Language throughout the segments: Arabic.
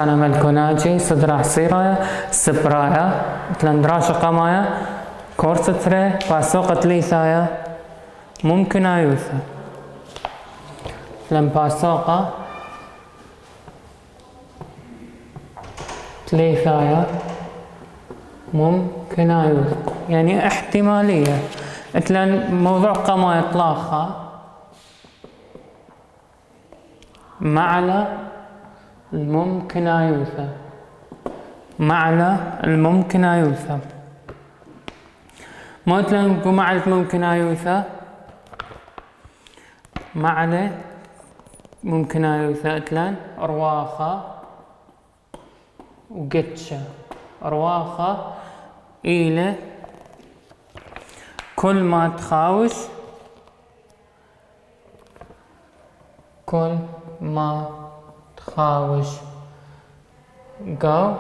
أنا ملكوناجي صدر عصيرة سبرايا تلندراشة قمايا كورس تري باسوقة ليثايا ممكن أيوثا لم باسوقة ليثايا ممكن أيوثا يعني احتمالية مثلا موضوع قمايا إطلاقها معنى الممكن أيوثا معنى الممكن أيوثا مثلا نقول معنى ممكن أيوثا معنى ممكن أيوثا مثلا رواخة وقتشة رواخة إلى كل ما تخاوش كل ما تخاوش قو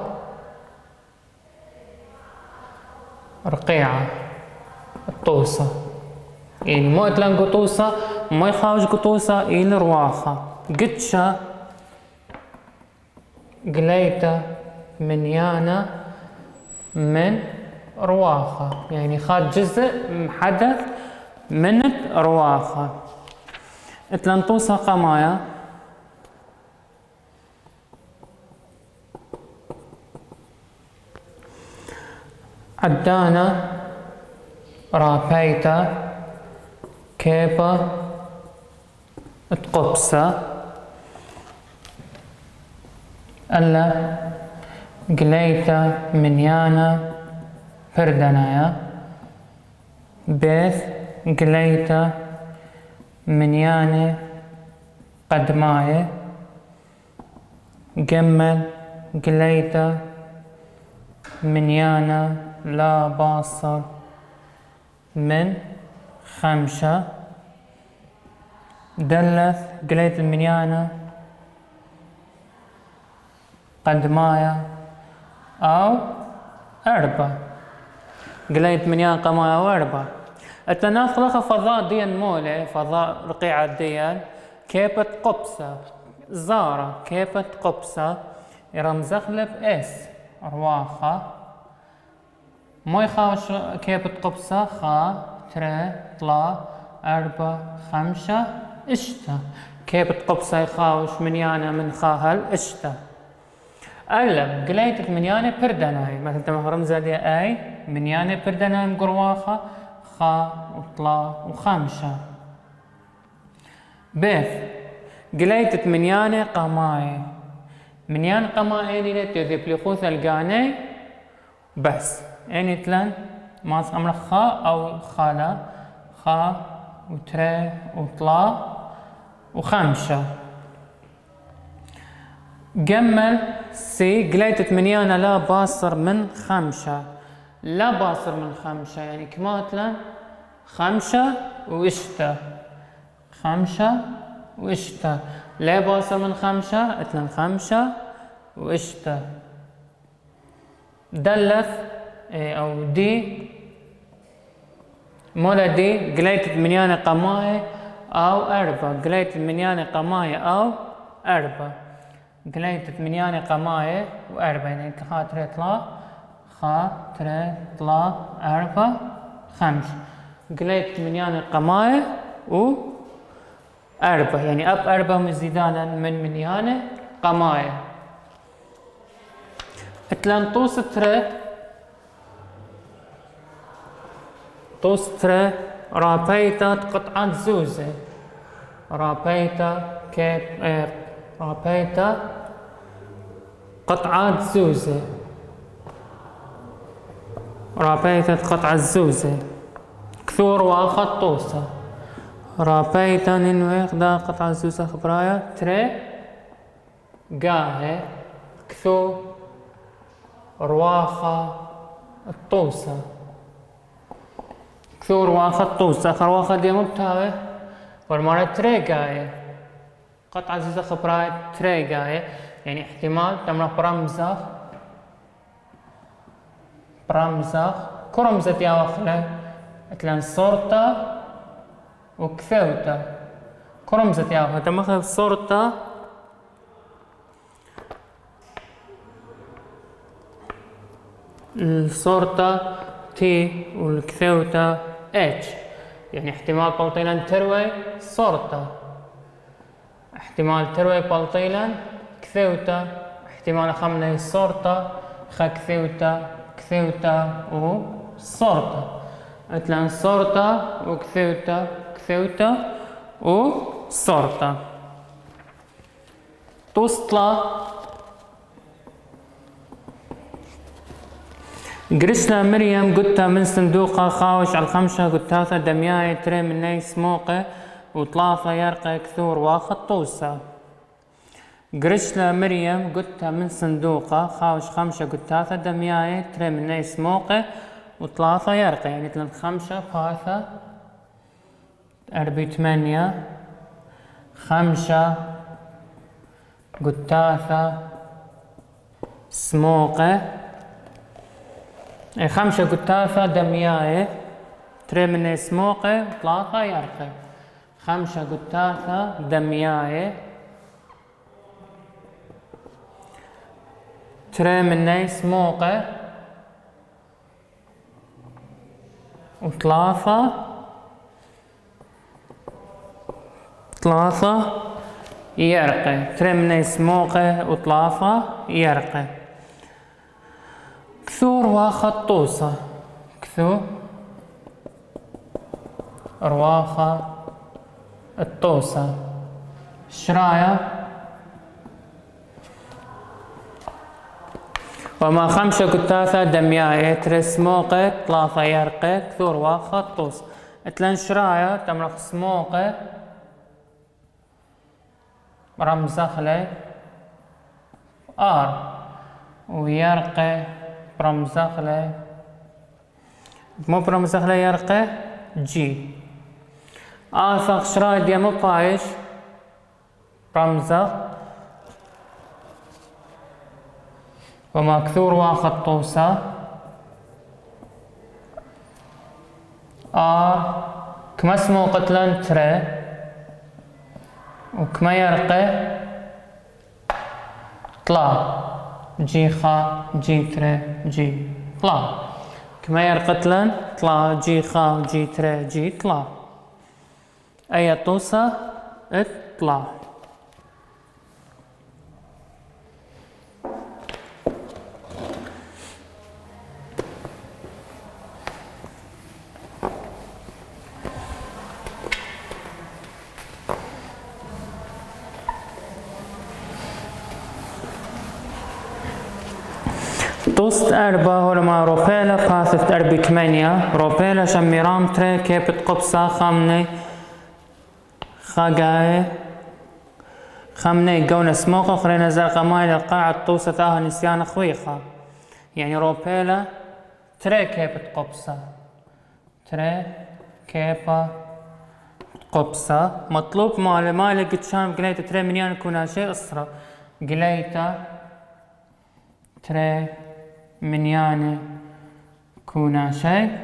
رقيعة الطوسة يعني مو اتلان قطوسة ما يخاوش قطوسة إلى رواخة قتشة قليتة من يانا من رواخة يعني خاد جزء حدث من رواخة اتلان طوسة قمايا عدانا رابيتا كيبا تقبسة ألا قليتا منيانا فردنايا بيث قليتا منيانا قدمايا جمل قليتا منيانا لا باصر من خمسة دلث قليت المنيانة قدمايا أو أربع قليت منيان قمايا أو أربع التناخلخ فضاء ديان مولي فضاء رقيعة ديان كيبت قبسة زارة كيبت قبسة يرمزخلب إس رواخة ما يخاوش كيبت قبسة خا تري طلا أربع خمسة إشتا كيبت قبسة يخاوش منيانة من خاهل إشتا ألم قليتك منيانة بردناي مثلا تم رمزة دي أي منيانة بردناي مقرواخة خا وطلا وخمسة بيث قليتك منيانة قماي منيان قماي اللي تذيب لخوث القاني بس يعني تلان ماس أمر خا أو خالا خا وتري وطلا وخمسة جمل سي قليتت منيانا لا باصر من خمسة لا باصر من خمسة يعني كماتلا خمسة وإشتا خمسة وإشتا لا باصر من خمسة اتلن خمسة وإشتا دلث أو دي مولا دي قليتت منيانا قماية أو أربع قليتت منيانا قماية أو أربع قليتت منيانا قماية وأربع يعني خاطر طلا خاطر طلا أربع خمسة قليتت منيانا قماية وأربع يعني أب أربع مزيدانا من منيانا قماية اتلان طوس تري طوس تري رابيتا قطعة زوزة رابيتا كيب رابيتا قطعة زوزة رابيتا قطعة زوزة كثور واخد طوسة رابيتا ننويخ دا قطعة زوزة خبرايا تري قاهي كثو رواخة الطوسة كثور واخد طوسة خرواخة دي مبتاوي والمرة تري قاهي قطعة زوزة خبرايا تري قاهي يعني احتمال تمرح برمزخ كرمزة يا وخلة اتلان صورتا وكثوتا كرمزة يا وخلة تمخذ صورتا الصورتا تي والكثوتا اتش. يعني احتمال بلطيلا تروي صورتا، احتمال تروي بلطيلا كثوتا، احتمال خمني صورتا خا كثوتا كثوتا وصورتا. مثلا صورتا وكثوتا كثوتا وصورتا. توصلا قرشنا مريم قلتها من صندوقها خاوش على الخمشة قلتها دمياي تري من ني سموقة وطلافة يرقى كثور واخد طوسة. قرشنا مريم قلتها من صندوقها خاوش خمشة قلتها دمياي تري من ني سموقة وطلافة يرقى. يعني تلن خمشة فاثة أربي ثمانية خمشة قلتها سموقة خمسة قتافة دمياي تري من سموقة وطلافة يرقي. خمسة قتافة دمياي تري من سموقة وطلافة يرقي. تري من سموقة وطلافة يرقي. كثور واخد طوسة كثور رواخة الطوسة. شرايا وما خمسة قتاثة دمياي تري سموقة طلافة يرقي كثور واخد طوسة. اتلن شرايا تمرخ سموقة رمزخلي ار ويرقي برمزخلي مو برمزخلي يرقي جي. آفق شراي دي مو بايش برمزخ وما كثور واخد طوسة كما اسمو قتلن تري وكما يرقي طلا جي خا جي تري جي طلا. كما يرقتلن طلا جي خا جي تري جي طلا. أي طوسة اطلع. توست أربعة هولما روبيلا فاثت أربي ثمانية روبيلا شميرام تري كيبت قبصة خمني خاقاي خمني قونا سموقة خرينا زرقا ماي للقاعة توسة تاها نسيان خويخة. يعني روبيلا تري كيبت قبصة تري كيبا قبصة. مطلوب مالي قد شام قليتا تري منيان كونا شيء أسرة قليتا تري منياني كونا شيء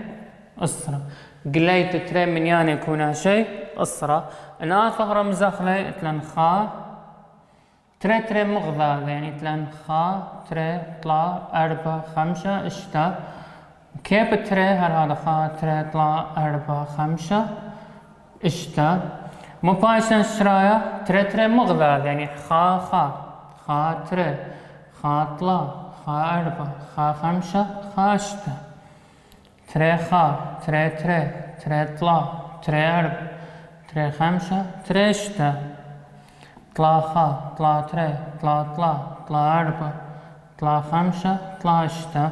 أسرة قليت تري منياني كونا شيء أسرة. أنا فهرة مزخلة تلن خا تري مغذى. يعني تلن خا تري طلا أربعة خمسة اشتا. كيف تري هذا خا تري طلا أربعة خمسة اشتا. مو بايشن شرايا تري مغذى. يعني خا تري خا طلا خا أربعة خا خمسة خا اشتا. تري خا تري طلا تري أربعة تري خمسة تري اشتا. طلا خا طلا تري طلا أربعة طلا خمسة طلا اشتا.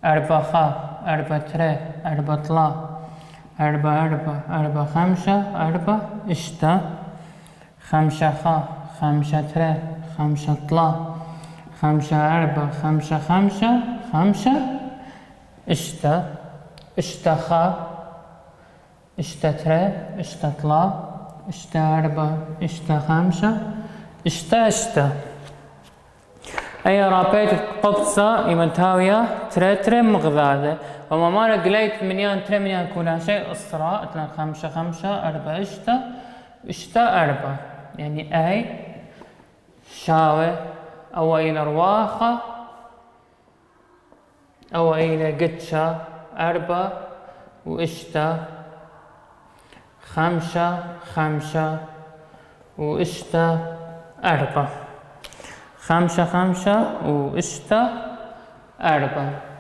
أربعة خا أربعة تري أربعة طلا أربعة خمسة أربعة اشتا. خمسة خا خمسة تري خمسة طلا خمسة أربعة خمسة اشتا خا اشتا تري اشتا طلا اشتا أربعة اشتا خمسة اشتا. أي رابيت قبصة يمنتاوية تري مغذاذة. وما مالا قليت منيان تري منيان كونا شيء أسرة اتلان خمسة أربعة اشتا أربعة. يعني أي شاوي أو إلى رواخة أو إلى قتشة أربعة وإشتا خمسة وإشتا أربعة خمسة وإشتا أربعة.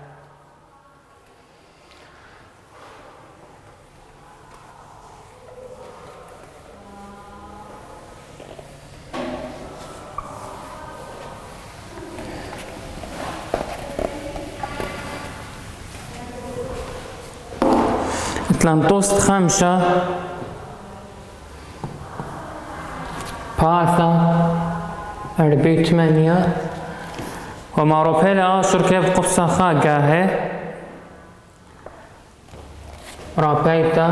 تلانتوست خمسة باثا أربعة ثمانية وما روبيلا آشر كيف قبصة خاقاهي رابيتا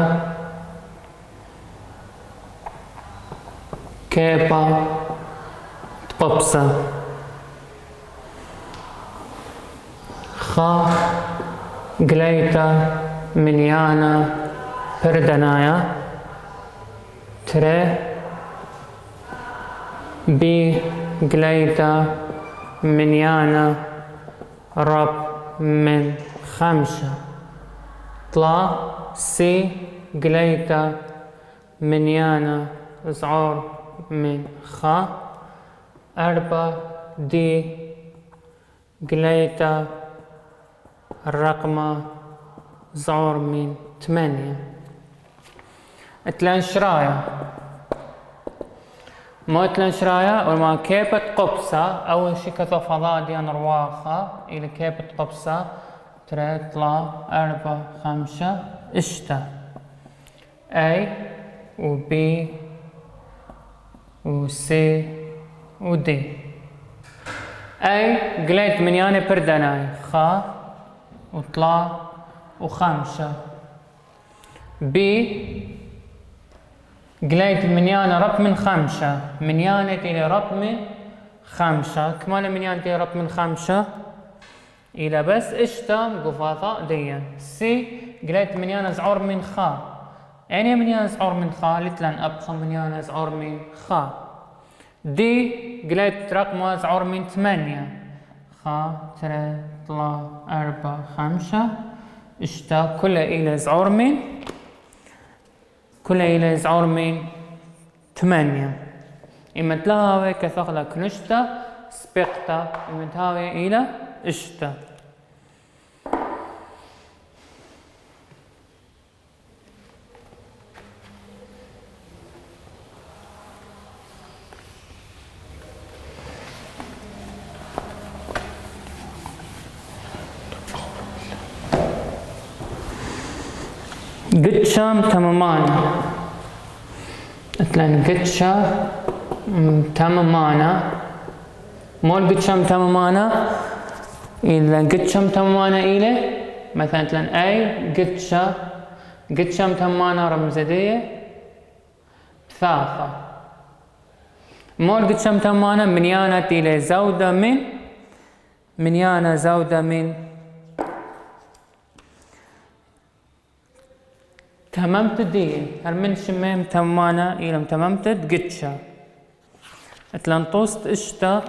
كيبا قبصة خا قليتا منيانا بردنايا تري بي قليتا منيانا رب من خمسة طلا سي قليتا منيانا زعور من خا أربعة دي قليتا الرقم زعور من 8 تلانشرايا ما تلانشرايا وما كيبت قبصة أول شي كذا فضاء ديان رواخة إلى كيبت قبصة تري طلا أربعة خمسة إشتا أي وبي وسي ودي أي قليت منياني بردناي خا وطلا وخمسة بي قليت منيانة رقم خمسة منيانة إلى رقم خمسة كمان منيانة إلى رقم خمسة إلى بس إشتا قفاطة ديا سي قليت منيانة زعور من خا يعني منيانة زعور من خا لتلان أبقى منيانة زعور من خا دي قليت رقم زعور من 8 خا تري طلا أربعة خمسة إشتا كلها إلى زعور من كلها إلى زعور من 8 إما تلاوي كثقلة كنشتا سبقتا إما تهاوي إلى إشتا قتشام تمامانا مثلا قتشا تمامانا مول قتشام تمامانا إلا قتشام تمامانا إلى مثلا أي قتشام تمامانا رمزدية ثاثة مول قتشام تمامانا منيانة إلى زودة من منيانة زودة من تممت دي هل من شميم تمانا إلى تممت قتشا اتلانطوست اشتا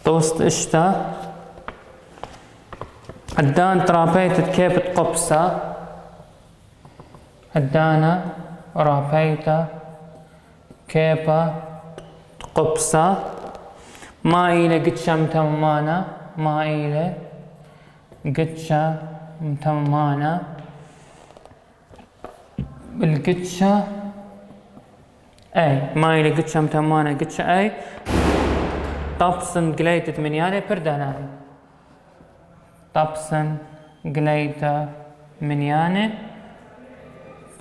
توست اشتا الدان ترابيت كيف قبصة الدانا رابيتا كيف قبصة ما إلى قتشا تمانا ما إلى قتشة متمانة القتشة أي ما إلى قتشة متمانة قتشة أي طبسن قليتة منيانة برداناي طبسن قليتة منيانة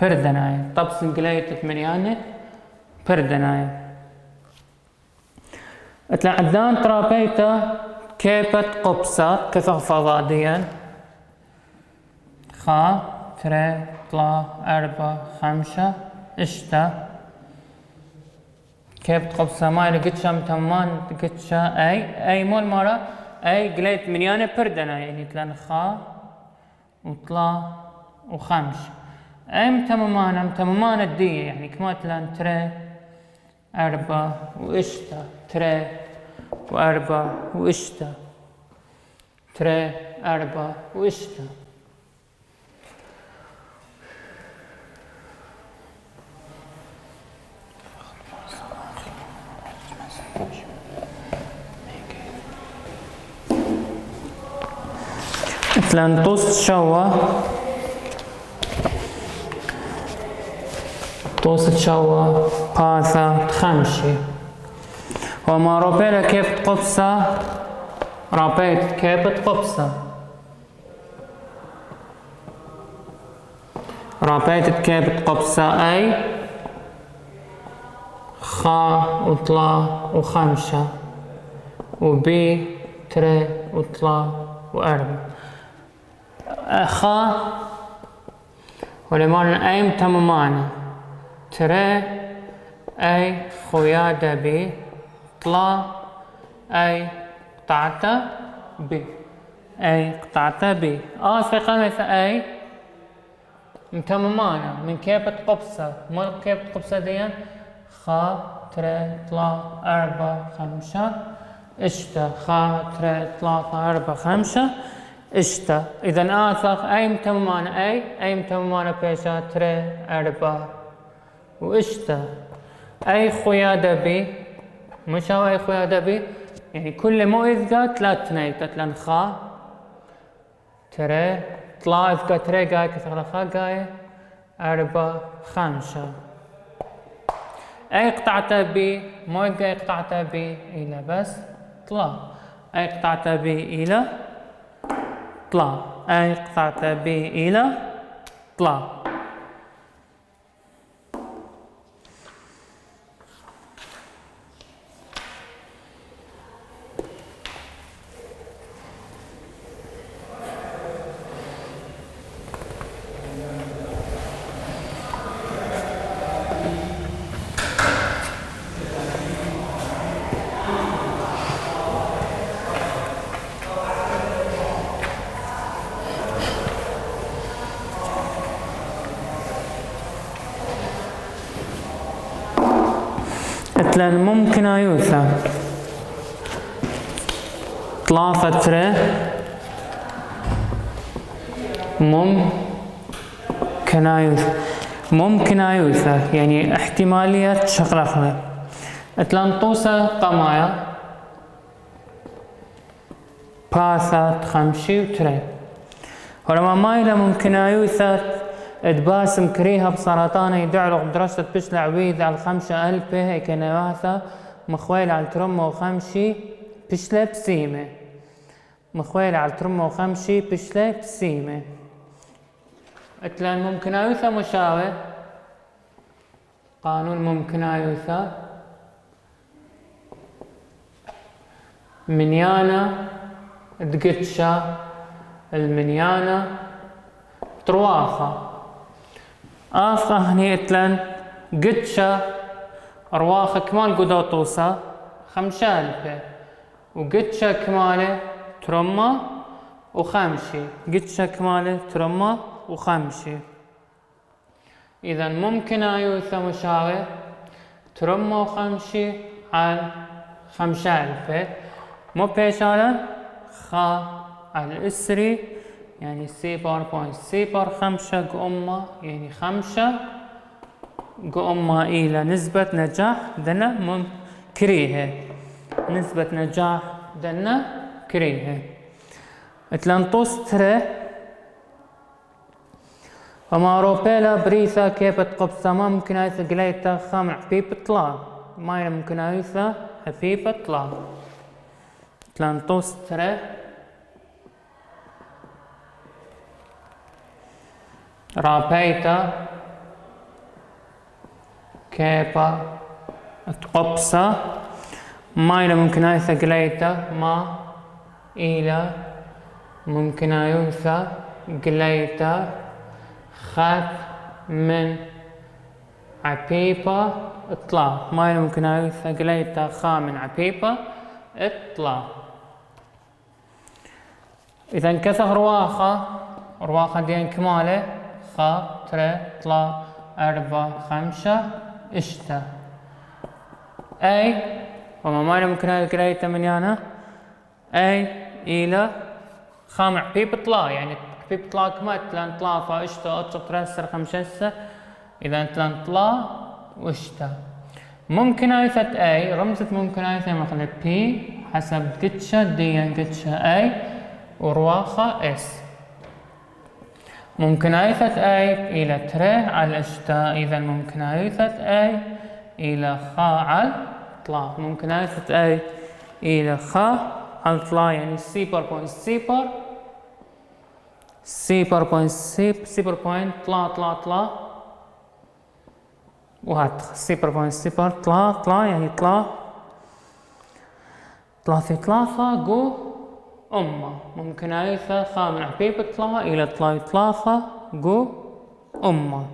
برداناي طبسن قليتة منيانة برداناي اتلا عدان ترابيتا كيبت قبصة كثر فضاديا خا تري طلا أربعة خمسة إشتا كيبت قبصة ما إلى قتشا متمان قتشا أي مول مرة أي قليت منيانة بردنا يعني تلان خا وطلا وخمسة أي متممانة الدية يعني كما تلان تري أربعة وإشتا 3 و4 وإشتا 3 4 وإشتا. مثلا توست شوا باثا خمشي وما روبيلا كيف تقبسة رابيت كيف تقبسة رابيت كيف تقبسة أي خا وطلا وخمسة وبي تري وطلا وأربع خا ولمان أيم تماما تري أي خويادة بي طلا أي قطعته بي أي قطعته بي في خمسة أي متممانة من كيف تقبسة ما كيف تقبسة ديان خا تري طلا 4 5 إشتا خا تري 3 4 5 إشتا. إذن آثق أي متممانة أي متممانة بيشا تري 4 وإشتا أي خويادة بي مش هو أي خويادة بي يعني كل مو إذقا 3 نيتا لأن خا تري طلا إذقا تري قاي كثر خا قاي 4 5 أي قطعة بي مو إذقا أي قطعة بي إلى بس طلا أي قطعة بي إلى طلا أي قطعة بي إلى طلا. مثلا ممكن يوثى 3 ممكن يوثى يعني احتمالية شغلة مثلا طوسة قمايا باثة 5 وتري ولما مايلة ممكن يوثى ادباسم كريها بسرطان يدعلق بدرجة بشلع عويد على 5000 هيك نواثة مخويل على ترمة وخمشي بشلة بسيمة مخويل على ترمة وخمشي بشلة بسيمة. مثلا ممكن يوثى مشابه قانون ممكن يوثى منيانة دقتشا المنيانة ترواخة آفقه هني اتلن قدشة رواخة كمال قدوطوسة 5000 وقدشة كمالة ترمى وخمشي قدشة كمالة ترمى وخمشي. إذا ممكن يوثى مشابه ترمى وخمشي على 5000 مو بيشالا خا على الإسري يعني سي بار بوينت سي بار 5 قمة يعني 5 قمة إلى نسبة نجاح دنا كريهة نسبة نجاح دنا كريهة. اتلانطوس ترى وما روبيلا بريثا كيف تقبسا ما ممكن ايثا قليتا خامع حبيب طلا ما ممكن ايثا حبيب طلا. اتلانطوس ترى رابيتا كيبا تقبسا ما ممكن ايثا قليتا ما إلى ممكن يوثى قليتا خذ من عبيبة اطلاع ما ممكن يوثى قليتا خا من عبيبة اطلاع. إذا كثر رواخة دين كمالة خا ترى طلا 4 5 اشتا أي وما مايلة ممكن قريتها من هنا اي إلى خامع بي بطلا يعني بي بطلا كما تلان طلا فاشتا اتشا ترسر خمشسة إذا تلان طلا واشتا ممكنايثة اي رمزة ممكنايثة مثلا بي حسب قتشة دي قتشة اي ورواخة اس ممكنايثة اي إلى تري على اشتا إذا ممكنايثة اي إلى خا على طلا ممكنايثة اي إلى خا على طلا يعني سي بار بوينت سي بار بوينت سي بار بوينت طلا وهات سي بار بوينت سي بار طلا يعني طلا في ثلاثة جو أمة ممكنايثة خامع بي بطلا إلى طلا ثلاثة جو أمة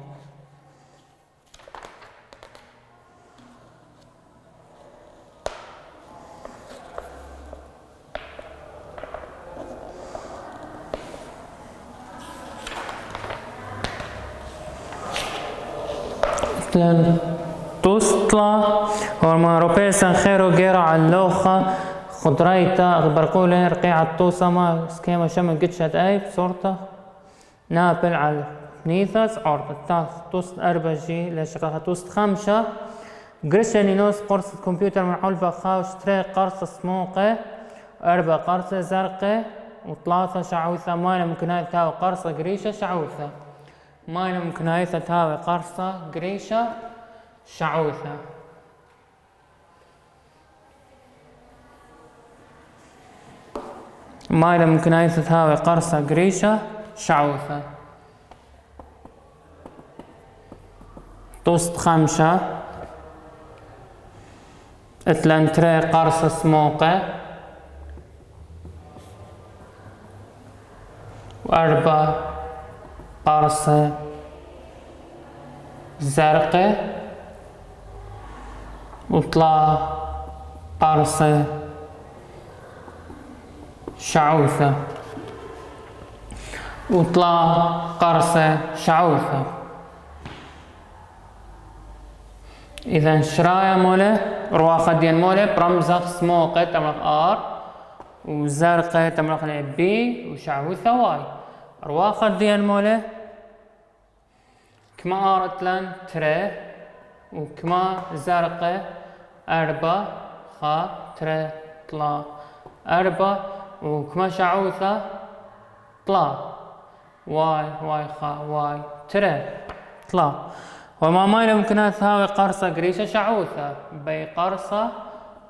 توستلا ورما روبيسا خيرو غيرا علوخا خضريتا برقولة رقيعة توسا ما سكيما شمل قدشت اي بصورته نابل على نيثاس عرض تاث توست أربجي لشقاها توست خمسة قرشة نينوس قرصة كمبيوتر من علبة خاوش تري قرصة سموقة أربع قرصة زرقة وثلاثة شعوثة ماينة ممكن تاوي قرصة قريشة شعوثة ماينة ممكن تاوي قرصة قريشة شعوثة مايلة ممكن تساوي قرصة قريشة شعوثة توست خمسة تري قرصة سموقة وأربع قرصة زرقة وطلع قرصة شعوثة وطلع قرصة شعوثة إذا شرايا موله رواقة ديال موله برمزة سموقة تمرق ار وزرقة تمرق بي وشعوثة واي رواقة ديال موله كما ارتلن تري وكما زرقة أربعة خا تري طلا أربعة وكما شعوثة طلا واي خا واي تري طلا وما مايلة ممكن تساوي قرصة قريشة شعوثة بي قرصة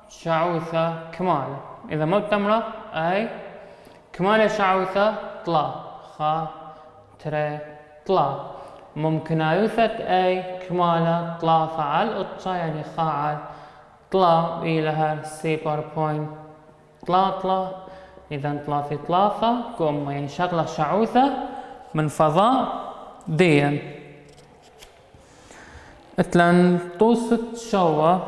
شعوثة كمال إذا ما بتمرق أي كمالة شعوثة طلا خا تري طلا ممكن يوثت أي كمالة طلا فعل أطشا يعني خاعل طلا إلها سي بار بوينت طلا إذا طلا في ثلاثة قمة يعني شغلة شعوثة من فضاء ديا اتلان توست شوا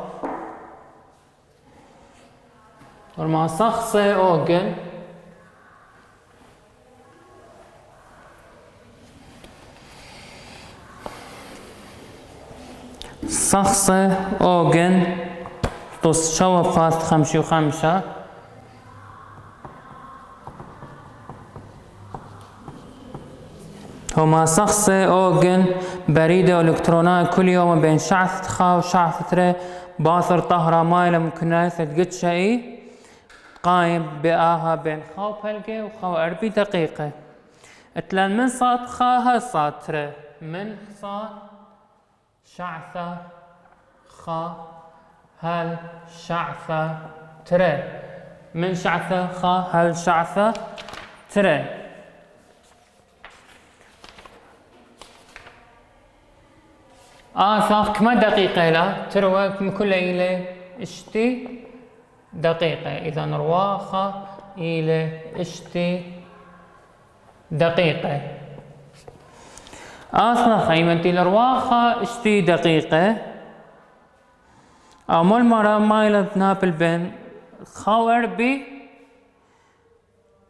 ورما سخصة أوغن سخصة أوغن توست شوا بخاص 55 هما شخصة أوغن بريدة إلكترونية كل يوم بين شعث خا وشعث تري باثر طهرة مايلة ممكنايثة قد شيء قايم بآها بين خا وبلقي وخا وأربي دقيقة اتلان من صاد خا هل صاد تري من صاد شعثة خا هل شعثة تري من شعثة خا هل شعثة تري صار كم دقيقة لا تروى كل إلى اشتي دقيقة إذا رواخة إلى اشتي دقيقة أصلا خيمتي الرواخة اشتي دقيقة أمول مرة مايلة نابل بين خاور بي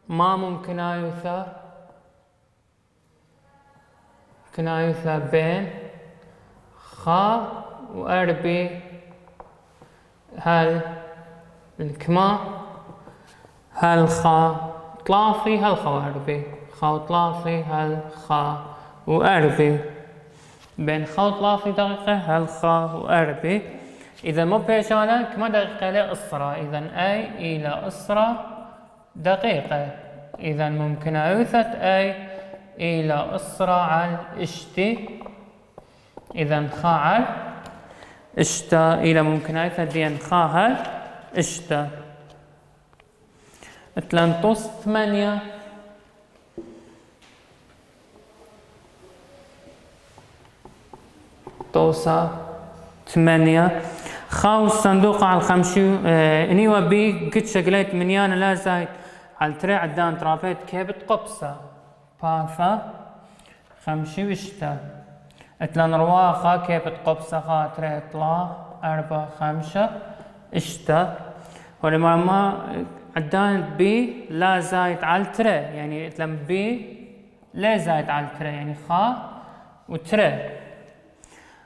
ما ممكن يثار كنايثة بين خا وأربي هل الكما هالخا طلافي هالخا وأربي خا وطلافي هالخا وأربي بين خا وطلافي دقيقة هالخا وأربي. إذا مو بيشانا كما دقيقة لأسرة، إذا أي إلى أسرة دقيقة. إذا ممكن أوثت أي إلى أسرة على إشتي. إذا خا على إشتا إلى ممكن أوثت دين خا هل إشتا. تلنطوس 8 توصى 8 خا والصندوق على الخمشي اني وبي قد شقليت منيانا لا زايد على تري عدان ترافيت كيبت قبصة باثا خمشي وشتا اتلان رواخا كيبت قبصة خا تري طلا 4 5 اشتا. ولما ما عدان بي لا زايد على تري يعني اتلان بي لا زايد على تري يعني خا وتري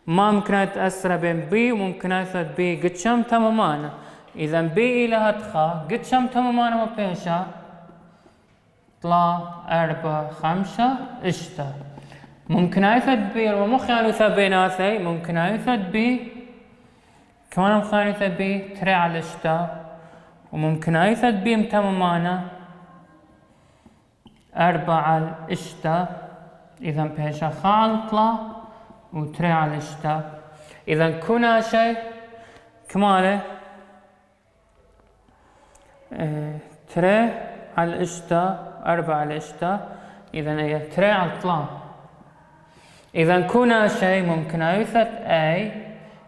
ما ممكن أتأثر بين بي وممكن أثبت بي قد شم تمامانا. إذا بي إلى هتخا قد شم تمامانا ما بيشا طلا 4 5 إشتا. ممكن أثبت بي ومخالفة بيناتي ممكن أثبت بي كمان مخالفة بي تري على إشتا وممكن أثبت بي متمامانا 4 على إشتا. إذا بيشا خا على طلا وتري على إشتا. إذا كنا شيء كماله تري على إشتا 4 على إشتا. إذا هي تري على طلا. إذا كنا شيء ممكن أيثت أي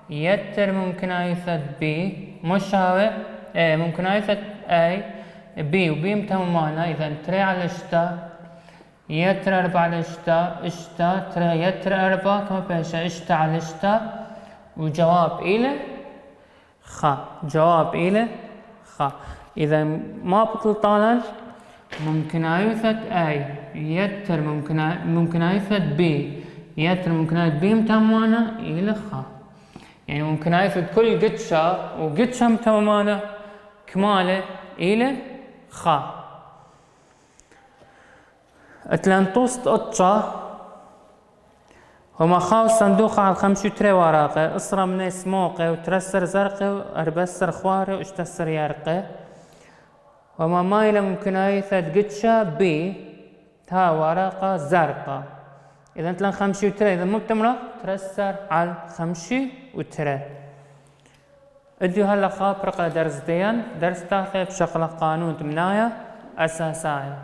يتر ممكن أيثت بي مشابه ممكن أيثت أي بي وبي متمامانا. إذا تري على إشتا يتر 4 على إشتا ترى يتر 4 كما بيشا إشتا على إشتا وجواب إلى خا جواب إلى خا. إذا ما بطل طالا ممكن أيثت أي يتر ممكن أيثت بي يتر ممكن أيثت بي متمامانا إلى خا. يعني ممكن أيثت كل قدشة وقدشة متمامانا كماله إلى خا. اتلانتوست اتشا هما خاو الصندوق على 5 تري ورقة اسرة من اسموقة وترسر زرقة واربسر خوارة واشتسر يرقة. هما مايلة ممكن ايثت قدشة بي تا ورقة زرقاء. اذا تلان 5 تري اذا مو بتمرة ترسر على 5 وتري. اديو هلا خابرقة درس ديان درس تاخي بشغلة قانون تمنايا اساسايا.